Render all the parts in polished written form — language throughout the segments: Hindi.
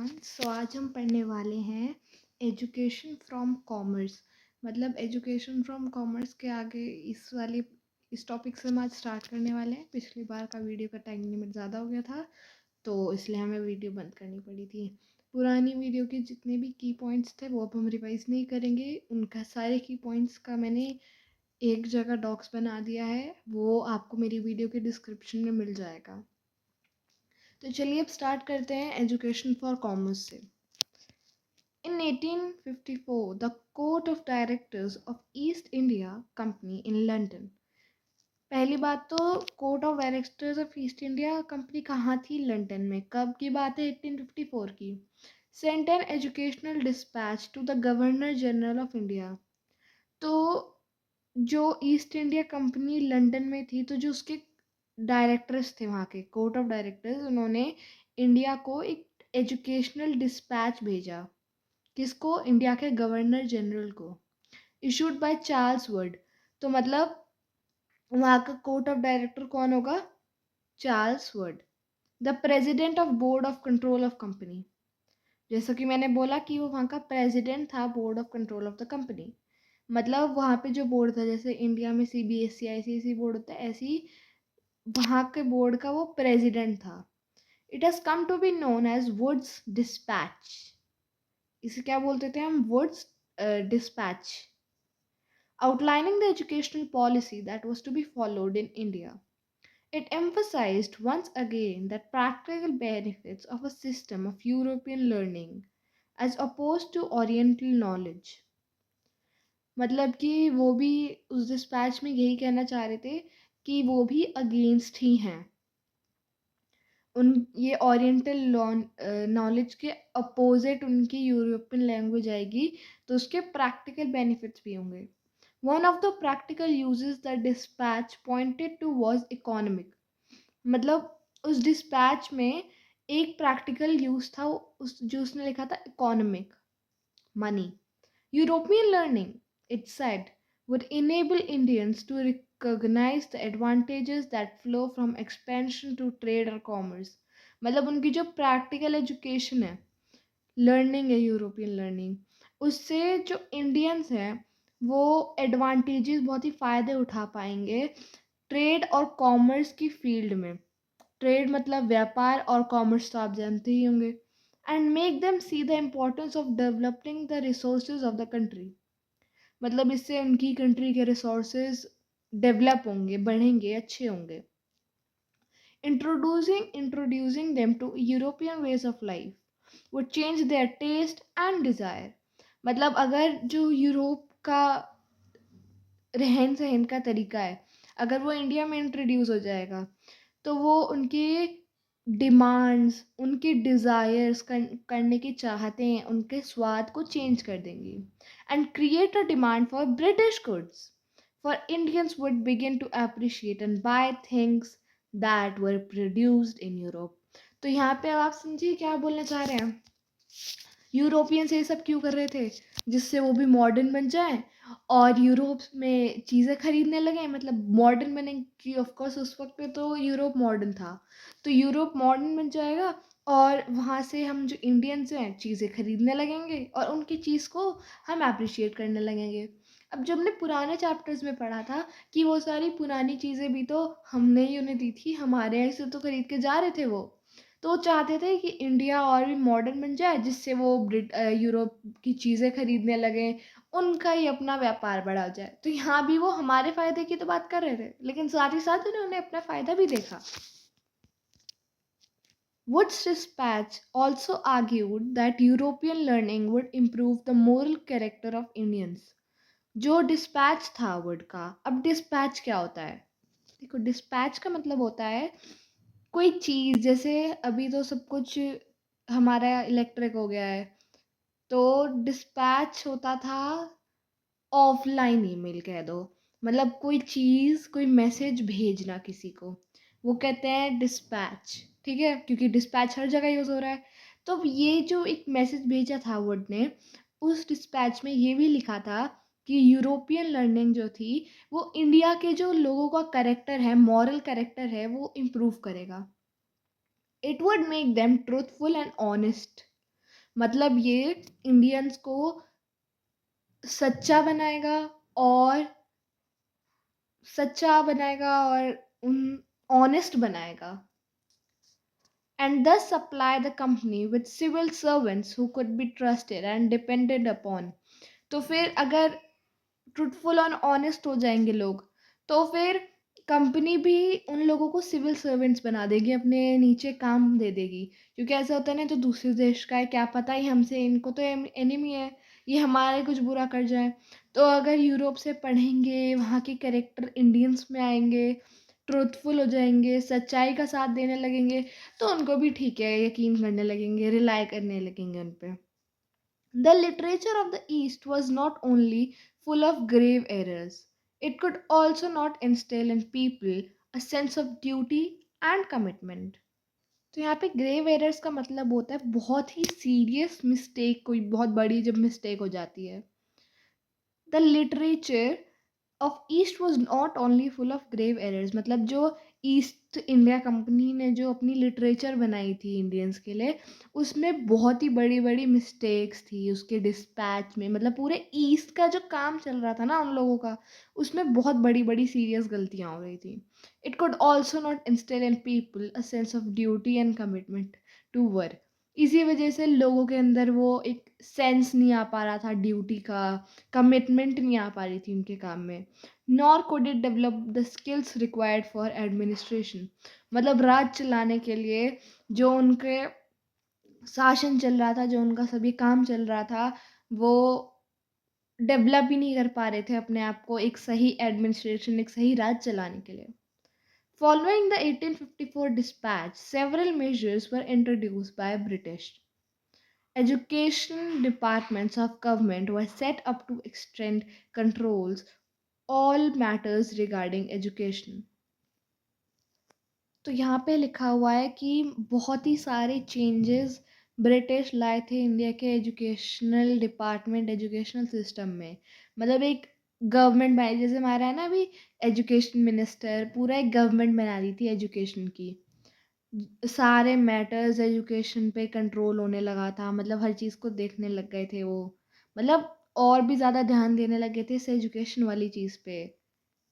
एवरीवन। सो आज हम पढ़ने वाले हैं एजुकेशन फ्रॉम कॉमर्स। मतलब एजुकेशन फ्रॉम कॉमर्स के आगे इस टॉपिक से हम आज स्टार्ट करने वाले हैं। पिछली बार का वीडियो का टाइम लिमिट ज़्यादा हो गया था, तो इसलिए हमें वीडियो बंद करनी पड़ी थी। पुरानी वीडियो के जितने भी की पॉइंट्स थे वो अब हम रिवाइज नहीं करेंगे। उनका सारे की पॉइंट्स का मैंने एक जगह डॉक्स बना दिया है, वो आपको मेरी वीडियो के डिस्क्रिप्शन में मिल जाएगा। तो चलिए अब स्टार्ट करते हैं एजुकेशन फॉर कॉमर्स से। इन 1854 the court of directors of east India company in London. पहली बात तो court of directors of east India company कहाँ थी? लंदन में। कब की बात है? 1854 की। Sent an educational dispatch to the governor general of India. तो जो ईस्ट इंडिया कंपनी लंदन में थी, तो जो उसके डायरेक्टर्स थे वहाँ के कोर्ट ऑफ डायरेक्टर्स, उन्होंने इंडिया को एक एजुकेशनल डिस्पैच भेजा। किसको? इंडिया के गवर्नर जनरल को। Issued by Charles word. तो मतलब वहाँ का कोर्ट ऑफ डायरेक्टर कौन होगा? Charles word, the president of board of control of company. जैसा कि मैंने बोला कि वो वहाँ का प्रेसिडेंट था board of control of the company. मतलब वहाँ पे जो बोर्ड था, जैसे इंडिया में CBSE ICSE बोर्ड होता है, ऐसे ही वहाँ के बोर्ड का वो प्रेसिडेंट था। It has come to be known as Wood's dispatch. इसे क्या बोलते थे हम? Wood's dispatch, outlining the educational policy that was to be followed in India. It emphasized once again the practical benefits of a system of European learning as opposed to Oriental knowledge. मतलब कि वो भी उस डिस्पैच में यही कहना चाह रहे थे कि वो भी अगेंस्ट ही हैं ये ओरिएंटल नॉलेज के अपोजिट उनकी यूरोपियन लैंग्वेज आएगी, तो उसके प्रैक्टिकल बेनिफिट्स भी होंगे। One of the practical uses the dispatch pointed to was economic. मतलब उस डिस्पैच में एक प्रैक्टिकल यूज था, जो उसने लिखा था economic, money. European learning, it said, would enable Indians to recognize the advantages that flow from expansion to trade or commerce. मतलब उनकी जो प्रैक्टिकल एजुकेशन है, लर्निंग है, यूरोपियन लर्निंग, उससे जो इंडियंस हैं वो एडवांटेजेस, बहुत ही फ़ायदे उठा पाएंगे ट्रेड और कॉमर्स की फील्ड में। ट्रेड मतलब व्यापार, और कॉमर्स तो आप जानते ही होंगे। And make them see the importance of developing the resources of the country. मतलब इससे उनकी कंट्री के रिसोर्सेज डेवलप होंगे, बढ़ेंगे, अच्छे होंगे। Introducing them to European ways of life would change their taste and desire. मतलब अगर जो यूरोप का रहन सहन का तरीका है, अगर वो इंडिया में इंट्रोड्यूस हो जाएगा, तो वो उनके डिमांड्स, उनके डिज़ायर्स करने की चाहते, उनके स्वाद को चेंज कर देंगी। And create a demand for British goods, for Indians would begin to appreciate and buy things that were produced in Europe. तो यहाँ पे अब आप समझिए क्या बोलना चाह रहे हैं। यूरोपियंस ये सब क्यों कर रहे थे? जिससे वो भी मॉडर्न बन जाए और यूरोप में चीज़ें खरीदने लगे। मतलब मॉडर्न बने कि ऑफकोर्स उस वक्त पे तो यूरोप मॉडर्न था, तो यूरोप मॉडर्न बन जाएगा और वहाँ से हम जो इंडियंस हैं चीज़ें खरीदने लगेंगे और उनकी चीज़ को हम अप्रिशिएट करने लगेंगे। अब जब हमने पुराने चैप्टर्स में पढ़ा था कि वो सारी पुरानी चीज़ें भी तो हमने ही उन्हें दी थी, हमारे यहाँ से तो खरीद के जा रहे थे वो। तो वो चाहते थे कि इंडिया और भी मॉडर्न बन जाए, जिससे वो यूरोप की चीज़ें खरीदने लगे, उनका ही अपना व्यापार बढ़ा हो जाए। तो यहाँ भी वो हमारे फ़ायदे की तो बात कर रहे थे, लेकिन साथ ही साथ उन्होंने अपना फ़ायदा भी देखा। Wood's dispatch also argued that European learning would improve the moral character of Indians. जो डिस्पैच था वुड का, अब डिस्पैच क्या होता है? देखो, डिस्पैच का मतलब होता है कोई चीज़, जैसे अभी तो सब कुछ हमारा इलेक्ट्रिक हो गया है, तो डिस्पैच होता था ऑफलाइन ईमेल कह दो। मतलब कोई चीज़, कोई मैसेज भेजना किसी को, वो कहते हैं डिस्पैच। ठीक है, क्योंकि डिस्पैच हर जगह यूज़ हो रहा है। तो ये जो एक मैसेज भेजा था वुड ने, उस डिस्पैच में ये भी लिखा था कि यूरोपियन लर्निंग जो थी वो इंडिया के जो लोगों का कैरेक्टर है, मॉरल कैरेक्टर है, वो इम्प्रूव करेगा। It would make them truthful and honest. मतलब ये इंडियंस को सच्चा बनाएगा और उन ऑनेस्ट बनाएगा, and thus supply the company with civil servants who could be trusted and depended upon. तो फिर अगर ट्रूथफुल और ऑनेस्ट हो जाएंगे लोग, तो फिर कंपनी भी उन लोगों को सिविल सर्वेंट्स बना देगी, अपने नीचे काम दे देगी। क्योंकि ऐसा होता है ना, तो दूसरे देश का है, क्या पता ही हमसे, इनको तो एनिमी है, ये हमारे कुछ बुरा कर जाए। तो अगर यूरोप से पढ़ेंगे, वहाँ के कैरेक्टर इंडियंस में आएंगे, ट्रूथफुल हो जाएंगे, सच्चाई का साथ देने लगेंगे, तो उनको भी ठीक है, यकीन करने लगेंगे, रिलाई करने लगेंगे उन पे। The literature of the East was not only full of grave errors, it could also not instill in people a sense of duty and commitment. तो यहाँ पे ग्रेव एरर्स का मतलब होता है बहुत ही सीरियस मिस्टेक, कोई बहुत बड़ी जब मिस्टेक हो जाती है। The literature of East was not only full of grave errors, मतलब जो ईस्ट इंडिया कंपनी ने जो अपनी लिटरेचर बनाई थी इंडियंस के लिए, उसमें बहुत ही बड़ी बड़ी मिस्टेक्स थी उसके डिस्पैच में। मतलब पूरे ईस्ट का जो काम चल रहा था ना उन लोगों का, उसमें बहुत बड़ी बड़ी सीरियस गलतियाँ हो रही थी। It could also not instil in people a sense of duty and commitment to work. इसी वजह से लोगों के अंदर वो एक सेंस नहीं आ पा रहा था ड्यूटी का, कमिटमेंट नहीं आ पा रही थी उनके काम में। Nor could it develop the skills required for administration, मतलब राज चलाने के लिए जो उनके शासन चल रहा था, जो उनका सभी काम चल रहा था, वो डेवलप ही नहीं कर पा रहे थे अपने आप को एक सही एडमिनिस्ट्रेशन, एक सही राज चलाने के लिए। Following the 1854 dispatch, several measures were introduced by British. Education departments of government were set up to extend controls all matters regarding education. तो यहाँ पे लिखा हुआ है कि बहुत ही सारे चेंजेस ब्रिटिश लाए थे इंडिया के एजुकेशनल डिपार्टमेंट, एजुकेशनल सिस्टम में। मतलब एक गवर्नमेंट बनाई, जैसे हमारा है ना अभी एजुकेशन मिनिस्टर, पूरा एक गवर्नमेंट बना दी थी एजुकेशन की। सारे मैटर्स एजुकेशन पे कंट्रोल होने लगा था, मतलब हर चीज़ को देखने लग गए थे वो। मतलब और भी ज़्यादा ध्यान देने लगे थे इस एजुकेशन वाली चीज़ पे,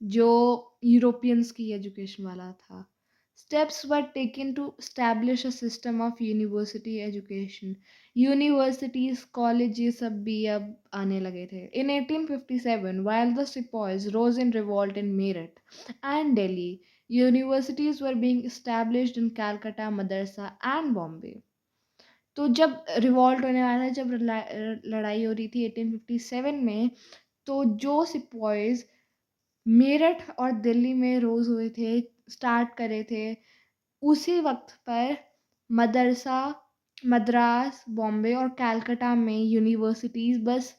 जो यूरोपियंस की एजुकेशन वाला था। Steps were taken to establish a system of university education. Universities, college, ये सब भी अब आने लगे थे। In 1857, while the sepoys rose in revolt in Meerut and Delhi, universities were being established in Calcutta, Madrasa and Bombay. तो जब रिवॉल्ट होने वाला था, जब लड़ाई हो रही थी 1857 में, तो जो सिपॉयज मेरठ और दिल्ली में रोज हुए थे, स्टार्ट करे थे, उसी वक्त पर मदरसा, मद्रास, बॉम्बे और कलकत्ता में यूनिवर्सिटीज़ बस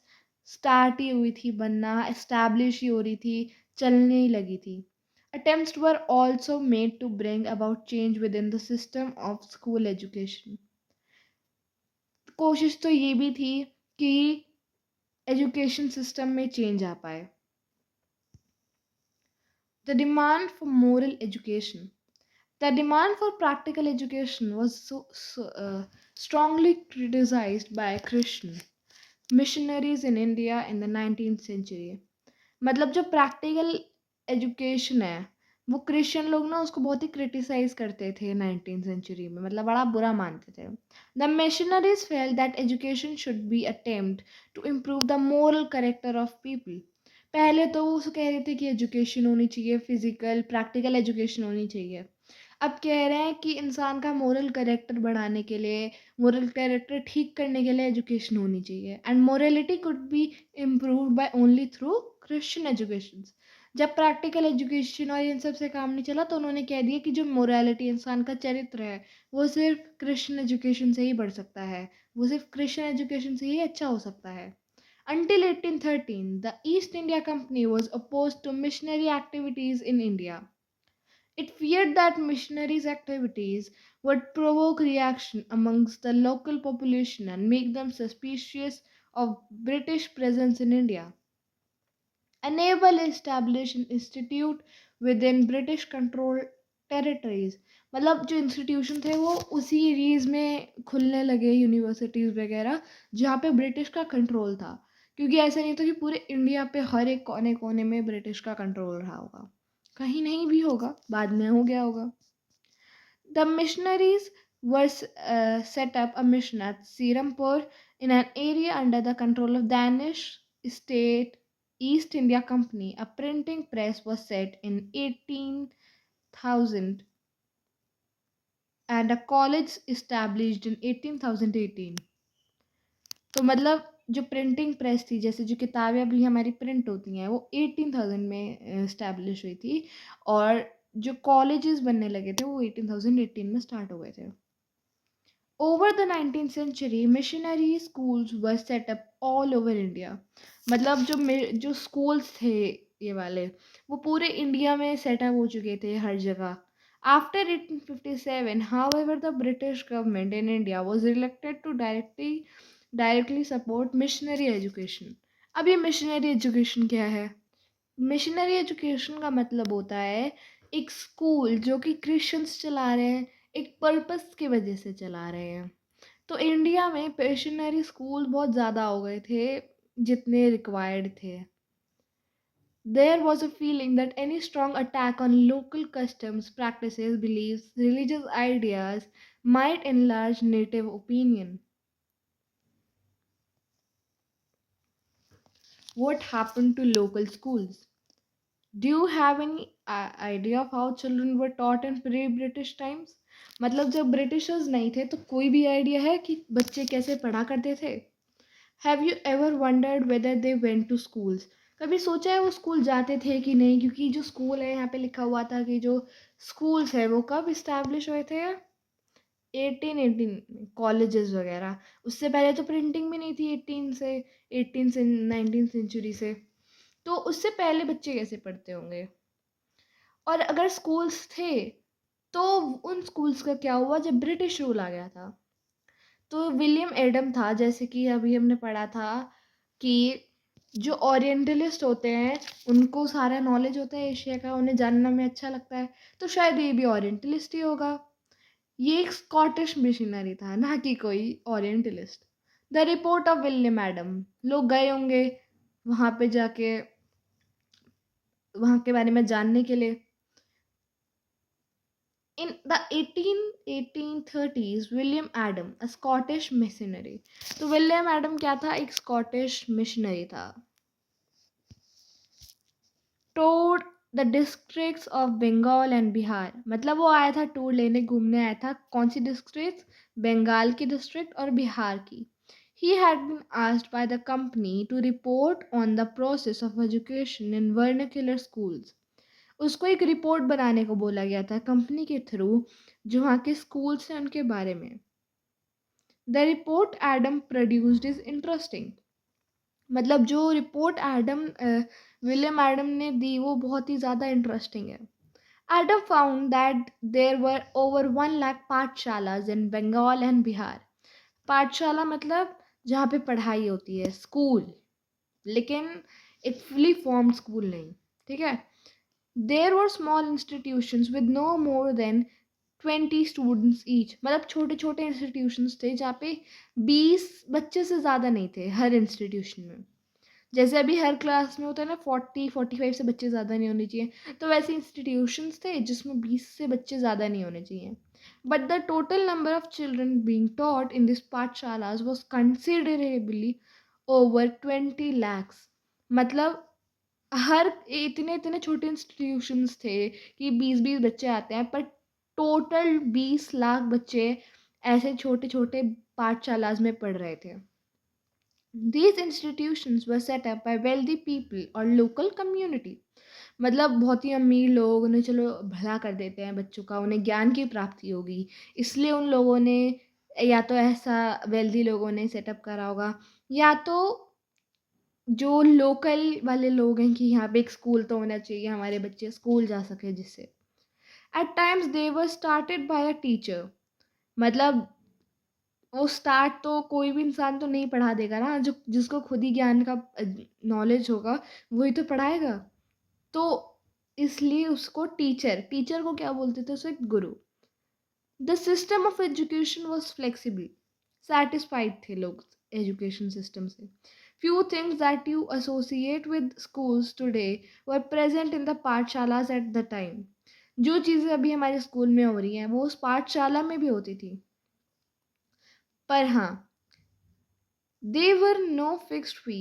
स्टार्ट ही हुई थी बनना, एस्टैब्लिश ही हो रही थी, चलने ही लगी थी। Attempts were also made to bring about change within the system of school education. कोशिश तो ये भी थी कि एजुकेशन सिस्टम में चेंज आ पाए। The demand for moral education. The demand for practical education was strongly criticized by Christian missionaries in India in the 19th century. मतलब जो प्रैक्टिकल एजुकेशन है, वो क्रिश्चियन लोग ना उसको बहुत ही क्रिटिसाइज करते थे 19th सेंचुरी में, मतलब बड़ा बुरा मानते थे। The missionaries felt that education should be attempt to improve the moral character of people. पहले तो वो कह रहे थे कि एजुकेशन होनी चाहिए, फिजिकल प्रैक्टिकल एजुकेशन होनी चाहिए। अब कह रहे हैं कि इंसान का मोरल कैरेक्टर बढ़ाने के लिए, मोरल कैरेक्टर ठीक करने के लिए एजुकेशन होनी चाहिए, and morality could be improved by only through Christian education. जब प्रैक्टिकल एजुकेशन और इन सब से काम नहीं चला, तो उन्होंने कह दिया कि जो मोरालिटी, इंसान का चरित्र है, वो सिर्फ क्रिश्चियन एजुकेशन से ही बढ़ सकता है, वो सिर्फ क्रिश्चियन एजुकेशन से ही अच्छा हो सकता है। Until 1813, the East India Company was opposed to missionary activities in India. It feared that missionaries' activities would provoke reaction amongst the local population and make them suspicious of British presence in India. Enable establish an institute within British controlled territories. मतलब जो इंस्टीट्यूशन थे वो उसी एरियाज़ में खुलने लगे, यूनिवर्सिटीज़ वगैरह, जहाँ पे ब्रिटिश का कंट्रोल था। क्योंकि ऐसा नहीं था कि पूरे इंडिया पे हर एक कोने-कोने में ब्रिटिश का कंट्रोल रहा होगा। कहीं नहीं भी होगा, बाद में हो गया होगा। The missionaries were set up a mission at Serampore in an area under the control of Danish state East India Company. A printing press was set in 18,000 and a college established in 18,018. तो मतलब जो प्रिंटिंग प्रेस थी, जैसे जो किताबें अभी हमारी प्रिंट होती हैं, वो 18,000 में इस्टेब्लिश हुई थी, और जो कॉलेजेस बनने लगे थे वो 1818 में स्टार्ट हो गए थे। Over the 19th century, missionary schools were set up all over India. मतलब जो schools थे ये वाले, वो पूरे इंडिया में सेटअप हो चुके थे हर जगह। After 1857, however, the British government in India was reluctant to directly support missionary education. अब ये missionary education क्या है? मिशनरी एजुकेशन का मतलब होता है एक स्कूल जो कि क्रिश्चियंस चला रहे हैं, एक पर्पस की वजह से चला रहे हैं। तो इंडिया में मिशनरी स्कूल बहुत ज़्यादा हो गए थे जितने रिक्वायर्ड थे। There was a feeling that any strong attack on local customs, practices, beliefs, religious ideas might enlarge native opinion. What happened to local schools? Do you have any idea of how children were taught in pre-British times? मतलब जब ब्रिटिशर्स नहीं थे तो कोई भी आइडिया है कि बच्चे कैसे पढ़ा करते थे? Have you ever wondered whether they went to schools? कभी सोचा है वो स्कूल जाते थे कि नहीं? क्योंकि जो स्कूल है यहाँ पे लिखा हुआ था कि जो स्कूल्स है वो कब इस्टेब्लिश हुए थे? 1818 कॉलेजेस वगैरह। उससे पहले तो प्रिंटिंग भी नहीं थी 18 से 19 सेंचुरी से। तो उससे पहले बच्चे कैसे पढ़ते होंगे? और अगर स्कूल्स थे तो उन स्कूल्स का क्या हुआ जब ब्रिटिश रूल आ गया था? तो विलियम एडम था, जैसे कि अभी हमने पढ़ा था कि जो ओरिएंटलिस्ट होते हैं उनको सारा नॉलेज होता है एशिया का, उन्हें जानना में अच्छा लगता है, तो शायद ये भी ओरिएंटलिस्ट ही होगा। ये एक स्कॉटिश मिशनरी था, ना कि कोई orientalist. The report of William Adam, लोग गए होंगे वहाँ पे जाके वहाँ के बारे में जानने के लिए। In the 1830s, William Adam, a Scottish missionary, तो विलियम एडम क्या था? एक स्कॉटिश मिशनरी था। Tour the districts of Bengal and Bihar, मतलब वो आया था टूर लेने, घूमने आया था। कौन सी डिस्ट्रिक्ट? बंगाल की डिस्ट्रिक्ट और बिहार की। He had been asked by the company to report on the process of education in vernacular schools. उसको एक रिपोर्ट बनाने को बोला गया था कंपनी के थ्रू, जो वहाँ के स्कूल्स हैं उनके बारे में। The report Adam produced is interesting, मतलब जो रिपोर्ट विलियम एडम ने दी वो बहुत ही ज़्यादा इंटरेस्टिंग है। Adam found that there were over 1 lakh pathshalas in Bengal and Bihar. पाठशाला मतलब जहाँ पे पढ़ाई होती है, स्कूल, लेकिन एक फुली फॉर्म्ड स्कूल नहीं, ठीक है। There were small institutions with no more than 20 students each, मतलब छोटे छोटे इंस्टीट्यूशंस थे जहाँ पे 20 बच्चे से ज़्यादा नहीं थे हर इंस्टीट्यूशन में। जैसे अभी हर क्लास में होता है ना 40-45 से बच्चे ज़्यादा नहीं होने चाहिए, तो वैसे इंस्टीट्यूशंस थे जिसमें 20 से बच्चे ज़्यादा नहीं होने चाहिए। But the total number of children being taught in this pathshalas was considerably over 20 lakhs। मतलब हर इतने इतने छोटे इंस्टीट्यूशंस थे कि 20-20 बच्चे आते हैं, पर टोटल 20 लाख बच्चे ऐसे छोटे छोटे पाठशालाज में पढ़ रहे थे। These institutions were set up by wealthy people और local community, मतलब बहुत ही अमीर लोग, उन्हें चलो भला कर देते हैं बच्चों का, उन्हें ज्ञान की प्राप्ति होगी, इसलिए उन लोगों ने, या तो ऐसा वेल्दी लोगों ने सेटअप करा होगा, या तो जो लोकल वाले लोग हैं कि यहाँ पे एक स्कूल तो होना चाहिए, हमारे बच्चे स्कूल जा सके जिससे। At times they were started by a teacher, मतलब वो स्टार्ट तो कोई भी इंसान तो नहीं पढ़ा देगा ना, जो जिसको खुद ही ज्ञान का नॉलेज होगा वही तो पढ़ाएगा। तो इसलिए उसको टीचर, टीचर को क्या बोलते थे? उसे गुरु। The system of education was flexible, satisfied थे लोग एजुकेशन सिस्टम से. Few things that you associate with schools today were present in the पाठशालास at the time. जो चीज़ें अभी हमारे स्कूल में हो रही हैं वो उस पाठशाला में भी होती थी. पर हाँ, देवर नो फिक्स्ड फी,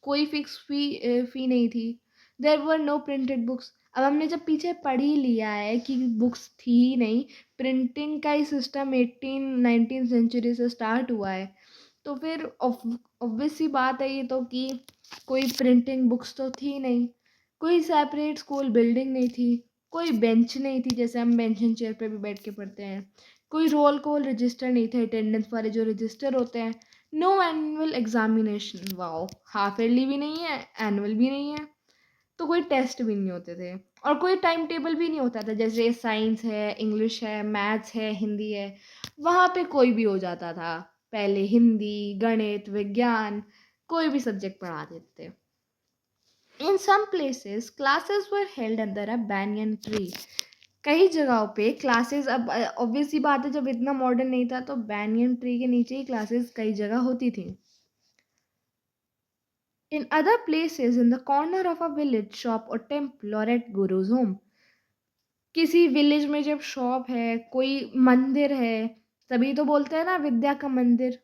कोई फिक्स फी नहीं थी. देर वर नो प्रिंटेड बुक्स. अब हमने जब पीछे पढ़ ही लिया है कि बुक्स थी ही नहीं, प्रिंटिंग का ही सिस्टम 18-19 सेंचुरी से स्टार्ट हुआ है, तो फिर ऑब्वियस सी बात है ये तो कि कोई प्रिंटिंग बुक्स तो थी नहीं, कोई सेपरेट स्कूल बिल्डिंग नहीं थी, कोई बेंच नहीं थी जैसे हम बेंच एंड चेयर पे भी बैठ के पढ़ते हैं, कोई रोल कॉल रजिस्टर नहीं थे, अटेंडेंस वाले जो रजिस्टर होते हैं. No annual examination, wow, half yearly भी नहीं है, एनुअल भी नहीं है, तो कोई टेस्ट भी नहीं होते थे, और कोई टाइम टेबल भी नहीं होता था. जैसे साइंस है, इंग्लिश है, मैथ्स है, हिंदी है, वहाँ पे कोई भी हो जाता था. पहले हिंदी, गणित, विज्ञान, कोई भी सब्जेक्ट पढ़ा देते थे. In some places classes were held under a banyan tree. कई जगहों पे क्लासेस, अब ऑब्वियस सी बात है जब इतना मॉडर्न नहीं था तो banyan ट्री के नीचे ही क्लासेस कई जगह होती थी. In other places, in the corner of a village shop or temple or at Guru's home. किसी विलेज में जब शॉप है, कोई मंदिर है, तभी तो बोलते हैं ना विद्या का मंदिर.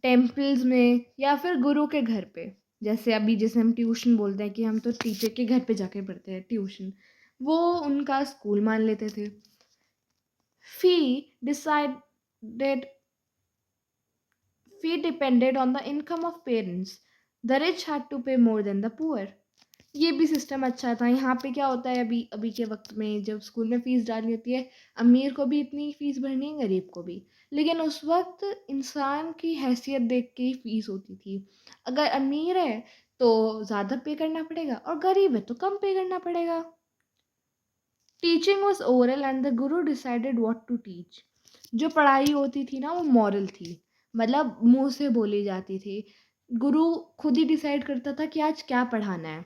टेम्पल्स में या फिर गुरु के घर पे, जैसे अभी जैसे हम ट्यूशन बोलते हैं कि हम तो टीचर के घर पे जाके पढ़ते हैं ट्यूशन, वो उनका स्कूल मान लेते थे. फी decided fee depended on the income of parents. The rich had to pay more than the poor. ये भी सिस्टम अच्छा था. यहाँ पे क्या होता है, अभी अभी के वक्त में जब स्कूल में फ़ीस डालनी होती है, अमीर को भी इतनी फ़ीस भरनी है, गरीब को भी. लेकिन उस वक्त इंसान की हैसियत देख के ही फ़ीस होती थी. अगर अमीर है तो ज़्यादा पे करना पड़ेगा और गरीब है तो कम पे करना पड़ेगा. Teaching was oral and the Guru decided what to teach. जो पढ़ाई होती थी ना वो मॉरल थी, मतलब मुंह से बोली जाती थी. गुरु खुद ही डिसाइड करता था कि आज क्या पढ़ाना है.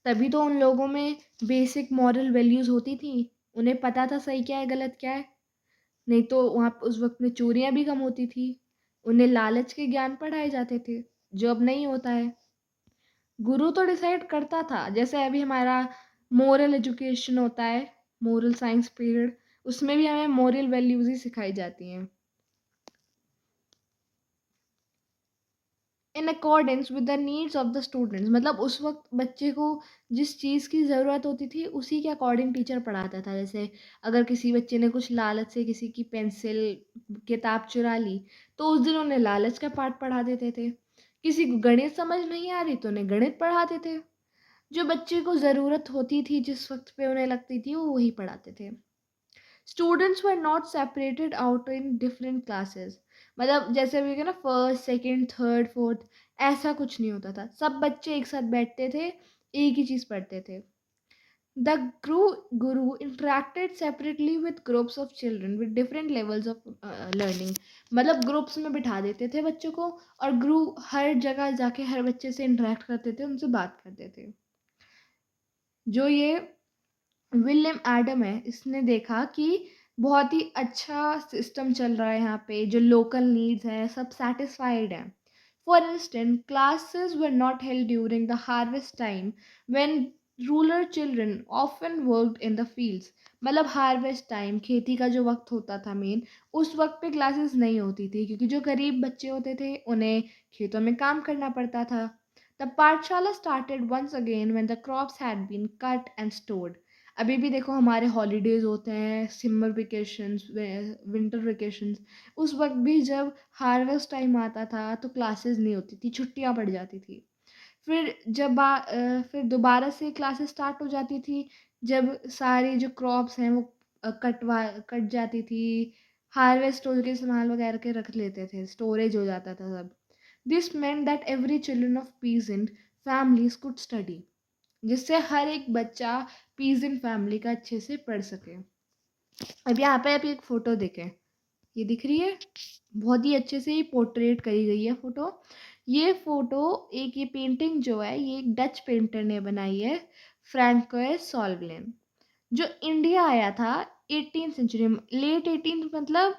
तभी तो उन लोगों में बेसिक मॉरल वैल्यूज़ होती थी, उन्हें पता था सही क्या है गलत क्या है. नहीं तो वहाँ उस वक्त में चोरियाँ भी कम होती थी. उन्हें लालच के ज्ञान पढ़ाए जाते थे, जो अब नहीं होता है. गुरु तो डिसाइड करता था. जैसे अभी हमारा मोरल एजुकेशन होता है, मोरल साइंस पीरियड, उसमें भी हमें मोरल वैल्यूज़ ही सिखाई जाती हैं. In accordance with the needs of the students, मतलब उस वक्त बच्चे को जिस चीज़ की ज़रूरत होती थी उसी के अकॉर्डिंग टीचर पढ़ाता था. जैसे अगर किसी बच्चे ने कुछ लालच से किसी की पेंसिल किताब चुरा ली तो उस दिन उन्हें लालच का पाठ पढ़ा देते थे. किसी को गणित समझ नहीं आ रही तो उन्हें गणित पढ़ाते थे. जो बच्चे को ज़रूरत होती थी जिस वक्त पे उन्हें लगती थी वो वही पढ़ाते थे. Students were not separated out in different classes, मतलब जैसे अभी के ना फर्स्ट सेकंड थर्ड फोर्थ, ऐसा कुछ नहीं होता था. सब बच्चे एक साथ बैठते थे, एक ही चीज़ पढ़ते थे. The Guru interacted separately with groups of children with different levels of learning, मतलब ग्रुप्स में बिठा देते थे बच्चों को और गुरु हर जगह जाके हर बच्चे से इंटरेक्ट करते थे, उनसे बात करते थे. जो ये विलियम एडम है, इसने देखा कि बहुत ही अच्छा सिस्टम चल रहा है यहाँ पे, जो लोकल नीड्स हैं सब सेटिस्फाइड हैं. For instant classes were not held during the harvest time when rural children often worked in the fields, मतलब हार्वेस्ट टाइम खेती का जो वक्त होता था मेन, उस वक्त पे क्लासेस नहीं होती थी क्योंकि जो गरीब बच्चे होते थे उन्हें खेतों में काम करना पड़ता था. The pathshala started once again when the crops had been cut and stored. अभी भी देखो हमारे हॉलीडेज़ होते हैं, समर वेकेशंस, विंटर वेकेशंस, उस वक्त भी जब हार्वेस्ट टाइम आता था तो क्लासेस नहीं होती थी, छुट्टियां पड़ जाती थी. फिर फिर दोबारा से क्लासेस स्टार्ट हो जाती थी जब सारी जो क्रॉप्स हैं वो कट जाती थी, हार्वेस्ट हो के सामान वगैरह के रख लेते थे, स्टोरेज हो जाता था सब. This meant that every children of peasant families could study, जिससे हर एक बच्चा पीजन फैमिली का अच्छे से पढ़ सके. अब यहाँ पे आप एक फ़ोटो देखें, ये दिख रही है, बहुत ही अच्छे से ये पोर्ट्रेट करी गई है फ़ोटो. ये फ़ोटो एक ये पेंटिंग जो है ये एक डच पेंटर ने बनाई है, फ्रैंकोइस सॉल्वलेन. जो इंडिया आया था 18th सेंचुरी में, लेट 18th मतलब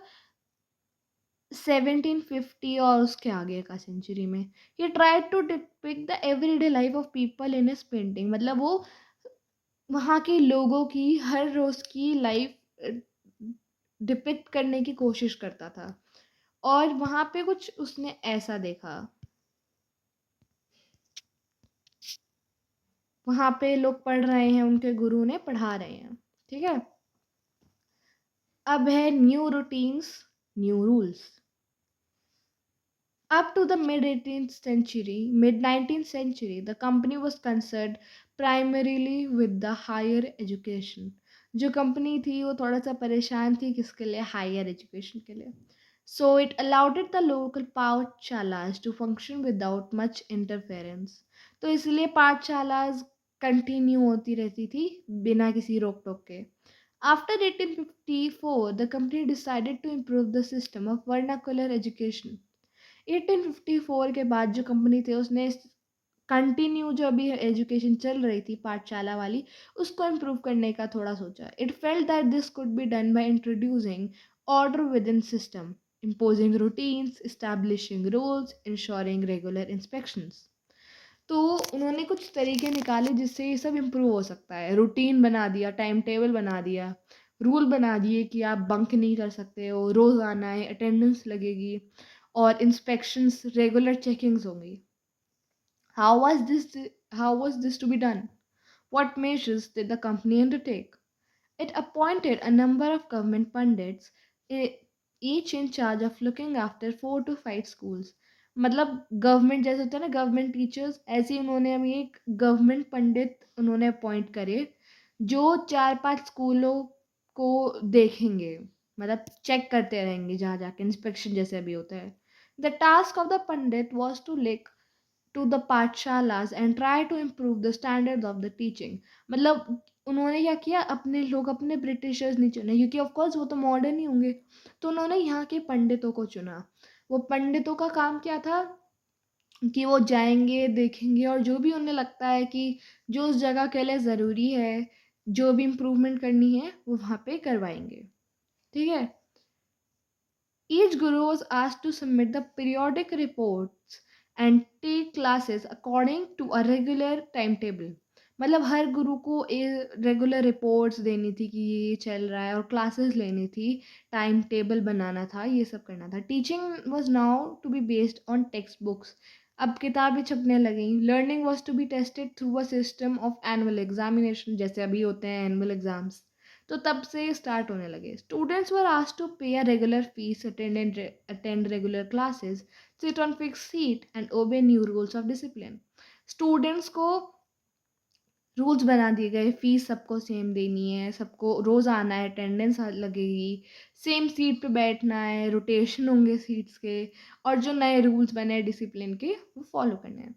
1750 और उसके आगे का सेंचुरी में। He tried to depict the everyday life of people in his painting, मतलब वो वहाँ के लोगों की हर रोज की लाइफ डिपिक्ट करने की कोशिश करता था। और वहाँ पे कुछ उसने ऐसा देखा, वहाँ पे लोग पढ़ रहे हैं, उनके गुरु ने पढ़ा रहे हैं, ठीक है। अब है new routines, new rules. Up to the mid 18th century, mid 19th century, the company was concerned primarily with the higher education. जो कंपनी थी वो थोड़ा सा परेशान थी किसके लिए, हायर एजुकेशन के लिए। So it allowed the local पाठशालास to function without much interference. तो इसलिए पाठशालास कंटिन्यू होती रहती थी बिना किसी रोक टोक के। After 1854, the company decided to improve the system of vernacular education. 1854 के बाद जो कंपनी थी उसने कंटिन्यू जो अभी एजुकेशन चल रही थी पाठशाला वाली, उसको इम्प्रूव करने का थोड़ा सोचा। It felt that this could be done by introducing order with in system, imposing routines, establishing rules, ensuring regular inspections. तो उन्होंने कुछ तरीके निकाले जिससे ये सब इम्प्रूव हो सकता है। रूटीन बना दिया, टाइम टेबल बना दिया, रूल बना दिए कि आप बंक नहीं कर सकते हो, रोज़ आना है, अटेंडेंस लगेगी और इंस्पेक्शंस, रेगुलर चेकिंग्स होंगी। How was this how was this to be done? What measures did the company undertake? It appointed a number of government pundits, e- each in charge of looking after 4 to 5 schools. मतलब गवर्नमेंट जैसे होता है ना, गवर्नमेंट टीचर्स, ऐसे ही उन्होंने अभी एक गवर्नमेंट पंडित उन्होंने अपॉइंट करे जो 4-5 स्कूलों को देखेंगे, मतलब चेक करते रहेंगे जहाँ जाके, इंस्पेक्शन जैसे अभी होता है। The task of the pandit was to lick to the pathshalas and try to improve the standard of the teaching. मतलब उन्होंने क्या किया, अपने लोग अपने ब्रिटिशर्स नहीं चुने क्योंकि ऑफ कोर्स वो तो मॉडर्न ही होंगे, तो उन्होंने यहाँ के पंडितों को चुना। वो पंडितों का काम क्या था कि वो जाएंगे, देखेंगे और जो भी उन्हें लगता है कि जो उस जगह के लिए ज़रूरी है, जो भी इम्प्रूवमेंट करनी है वो वहाँ पे करवाएंगे, ठीक है। Each guru was asked to submit the periodic reports and take classes according to a regular timetable. मतलब हर गुरु को रेगुलर रिपोर्ट्स देनी थी कि ये चल रहा है और क्लासेस लेनी थी, टाइम टेबल बनाना था, ये सब करना था। Teaching was now to be based on text books. अब किताबें छपने लगें। Learning was to be tested through a system of annual examination, जैसे अभी होते हैं एनुअल एग्जाम्स, तो तब से स्टार्ट होने लगे। स्टूडेंट्स वर आस्क्ड टू पे a regular fees, attend regular classes, sit on fix seat and ओबे new rules of discipline. Students को रूल्स बना दिए गए, फीस सबको सेम देनी है, सबको रोज़ आना है, अटेंडेंस लगेगी, सेम सीट पे बैठना है, रोटेशन होंगे सीट्स के, और जो नए रूल्स बने डिसिप्लिन के वो फॉलो करने हैं।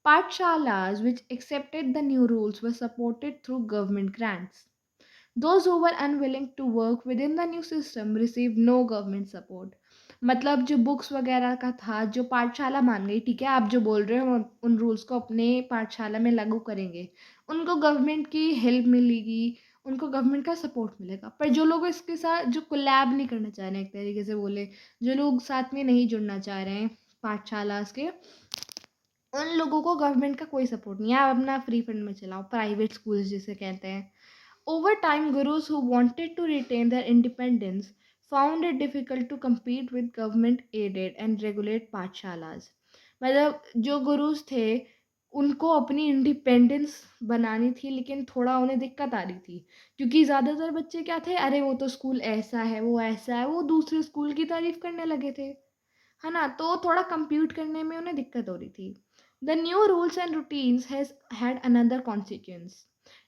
पाठशालास which accepted the new rules were supported through government grants. Those who were unwilling to work within the new system received no government support. मतलब जो बुक्स वगैरह का था, जो पाठशाला मान गई, ठीक है, आप जो बोल रहे हो उन रूल्स को अपने पाठशाला में लागू करेंगे, उनको गवर्नमेंट की हेल्प मिलेगी, उनको गवर्नमेंट का सपोर्ट मिलेगा। पर जो लोग इसके साथ जो कोलैब नहीं करना चाह रहे हैं, एक तरीके से बोले, जो लोग साथ में नहीं जुड़ना चाह रहे हैं पाठशाला के, उन लोगों को गवर्नमेंट का कोई सपोर्ट नहीं है। आप अपना फ्री फंड में चलाओ, प्राइवेट स्कूल्स जिसे कहते हैं। Over time, gurus who wanted to retain their independence found it difficult to compete with government-aided and regulated पाठशालास। मतलब जो गुरुज थे उनको अपनी इंडिपेंडेंस बनानी थी, लेकिन थोड़ा उन्हें दिक्कत आ रही थी क्योंकि ज़्यादातर बच्चे क्या थे, अरे वो तो स्कूल ऐसा है, वो ऐसा है, वो दूसरे स्कूल की तारीफ करने लगे थे, है ना, तो थोड़ा कंप्यूट करने में उन्हें दिक्कत हो रही थी। The new rules and routines has had another consequence.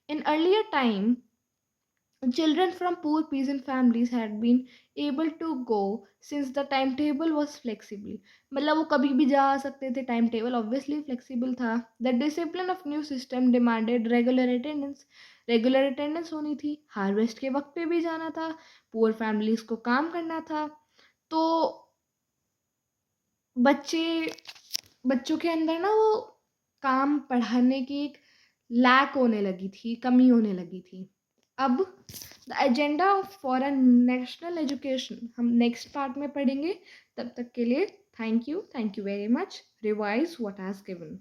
In earlier time, children from poor peasant families had been able to go since the timetable was flexible. मतलब वो कभी भी जा सकते थे, टाइम टेबल ऑब्वियसली फ्लेक्सिबल था। The discipline of new system demanded regular attendance. Regular attendance होनी थी, हार्वेस्ट के वक्त पे भी जाना था, पुअर फैमिलीज को काम करना था, तो बच्चे बच्चों के अंदर ना वो काम पढ़ाने की एक लैक होने लगी थी, कमी होने लगी थी। अब the agenda for a national education हम नेक्स्ट पार्ट में पढ़ेंगे। तब तक के लिए thank you very much. Revise what has given.